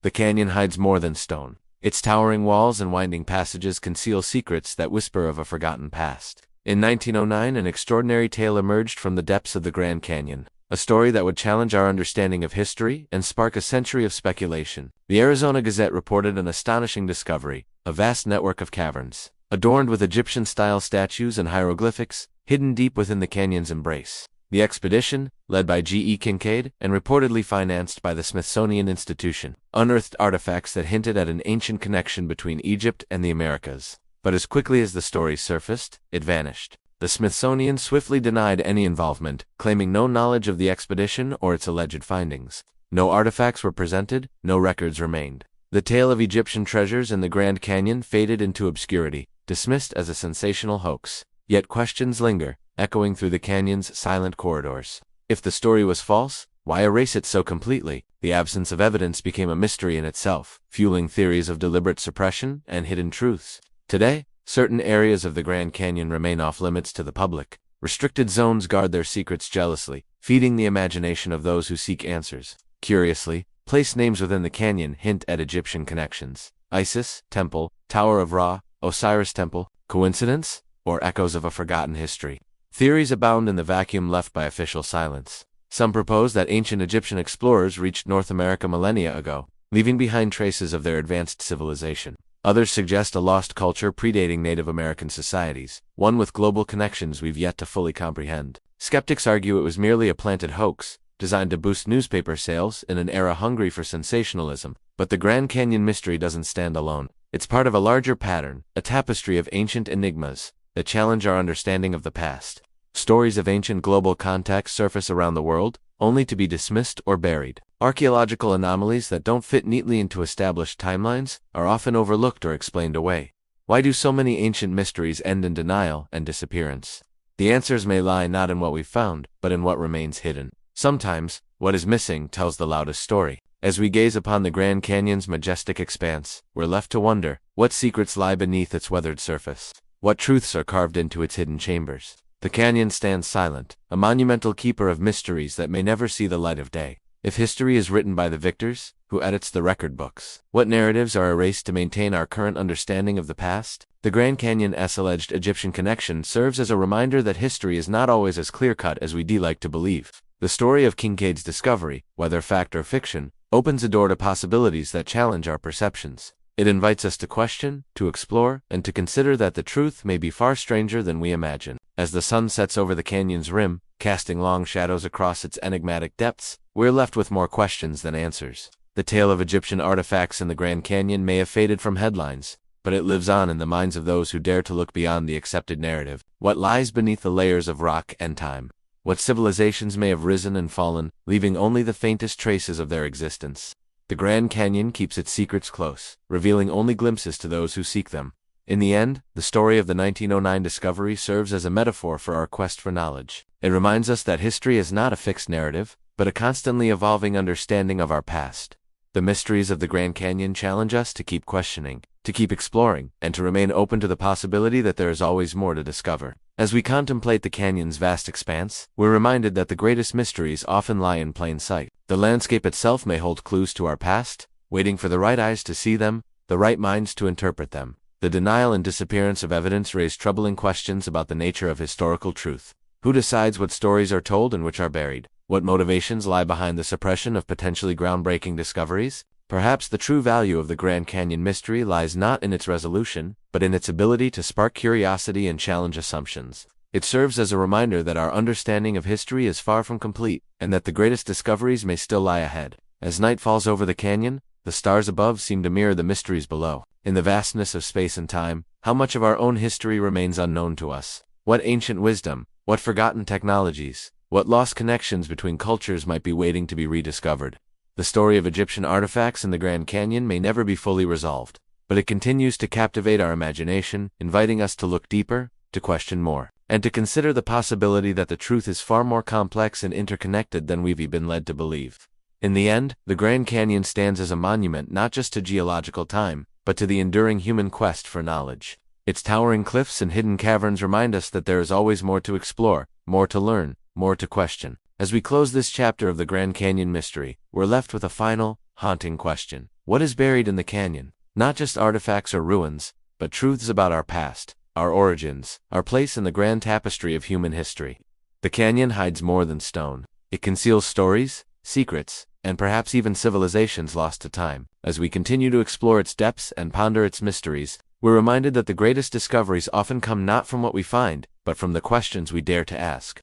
The canyon hides more than stone. Its towering walls and winding passages conceal secrets that whisper of a forgotten past. In 1909, an extraordinary tale emerged from the depths of the Grand Canyon, a story that would challenge our understanding of history and spark a century of speculation. The Arizona Gazette reported an astonishing discovery: a vast network of caverns, adorned with Egyptian-style statues and hieroglyphics, hidden deep within the canyon's embrace. The expedition, led by G.E. Kincaid and reportedly financed by the Smithsonian Institution, unearthed artifacts that hinted at an ancient connection between Egypt and the Americas. But as quickly as the story surfaced, it vanished. The Smithsonian swiftly denied any involvement, claiming no knowledge of the expedition or its alleged findings. No artifacts were presented, no records remained. The tale of Egyptian treasures in the Grand Canyon faded into obscurity, dismissed as a sensational hoax. Yet questions linger, echoing through the canyon's silent corridors. If the story was false, why erase it so completely? The absence of evidence became a mystery in itself, fueling theories of deliberate suppression and hidden truths. Today, certain areas of the Grand Canyon remain off-limits to the public. Restricted zones guard their secrets jealously, feeding the imagination of those who seek answers. Curiously, place names within the canyon hint at Egyptian connections. Isis, Temple, Tower of Ra, Osiris Temple. Coincidence? Or echoes of a forgotten history? Theories abound in the vacuum left by official silence. Some propose that ancient Egyptian explorers reached North America millennia ago, leaving behind traces of their advanced civilization. Others suggest a lost culture predating Native American societies, one with global connections we've yet to fully comprehend. Skeptics argue it was merely a planted hoax, designed to boost newspaper sales in an era hungry for sensationalism. But the Grand Canyon mystery doesn't stand alone. It's part of a larger pattern, a tapestry of ancient enigmas that challenge our understanding of the past. Stories of ancient global contacts surface around the world, only to be dismissed or buried. Archaeological anomalies that don't fit neatly into established timelines are often overlooked or explained away. Why do so many ancient mysteries end in denial and disappearance? The answers may lie not in what we've found, but in what remains hidden. Sometimes, what is missing tells the loudest story. As we gaze upon the Grand Canyon's majestic expanse, we're left to wonder, what secrets lie beneath its weathered surface? What truths are carved into its hidden chambers? The canyon stands silent, a monumental keeper of mysteries that may never see the light of day. If history is written by the victors, who edits the record books? What narratives are erased to maintain our current understanding of the past? The Grand Canyon's alleged Egyptian connection serves as a reminder that history is not always as clear-cut as we'd like to believe. The story of Kincaid's discovery, whether fact or fiction, opens a door to possibilities that challenge our perceptions. It invites us to question, to explore, and to consider that the truth may be far stranger than we imagine. As the sun sets over the canyon's rim, casting long shadows across its enigmatic depths, we're left with more questions than answers. The tale of Egyptian artifacts in the Grand Canyon may have faded from headlines, but it lives on in the minds of those who dare to look beyond the accepted narrative. What lies beneath the layers of rock and time? What civilizations may have risen and fallen, leaving only the faintest traces of their existence? The Grand Canyon keeps its secrets close, revealing only glimpses to those who seek them. In the end, the story of the 1909 discovery serves as a metaphor for our quest for knowledge. It reminds us that history is not a fixed narrative, but a constantly evolving understanding of our past. The mysteries of the Grand Canyon challenge us to keep questioning, to keep exploring, and to remain open to the possibility that there is always more to discover. As we contemplate the canyon's vast expanse, we're reminded that the greatest mysteries often lie in plain sight. The landscape itself may hold clues to our past, waiting for the right eyes to see them, the right minds to interpret them. The denial and disappearance of evidence raise troubling questions about the nature of historical truth. Who decides what stories are told and which are buried? What motivations lie behind the suppression of potentially groundbreaking discoveries? Perhaps the true value of the Grand Canyon mystery lies not in its resolution, but in its ability to spark curiosity and challenge assumptions. It serves as a reminder that our understanding of history is far from complete, and that the greatest discoveries may still lie ahead. As night falls over the canyon, the stars above seem to mirror the mysteries below. In the vastness of space and time, how much of our own history remains unknown to us? What ancient wisdom, what forgotten technologies, what lost connections between cultures might be waiting to be rediscovered? The story of Egyptian artifacts in the Grand Canyon may never be fully resolved, but it continues to captivate our imagination, inviting us to look deeper, to question more, and to consider the possibility that the truth is far more complex and interconnected than we've been led to believe. In the end, the Grand Canyon stands as a monument not just to geological time, but to the enduring human quest for knowledge. Its towering cliffs and hidden caverns remind us that there is always more to explore, more to learn, more to question. As we close this chapter of the Grand Canyon mystery, we're left with a final, haunting question. What is buried in the canyon? Not just artifacts or ruins, but truths about our past, our origins, our place in the grand tapestry of human history. The canyon hides more than stone. It conceals stories, secrets, and perhaps even civilizations lost to time. As we continue to explore its depths and ponder its mysteries, we're reminded that the greatest discoveries often come not from what we find, but from the questions we dare to ask.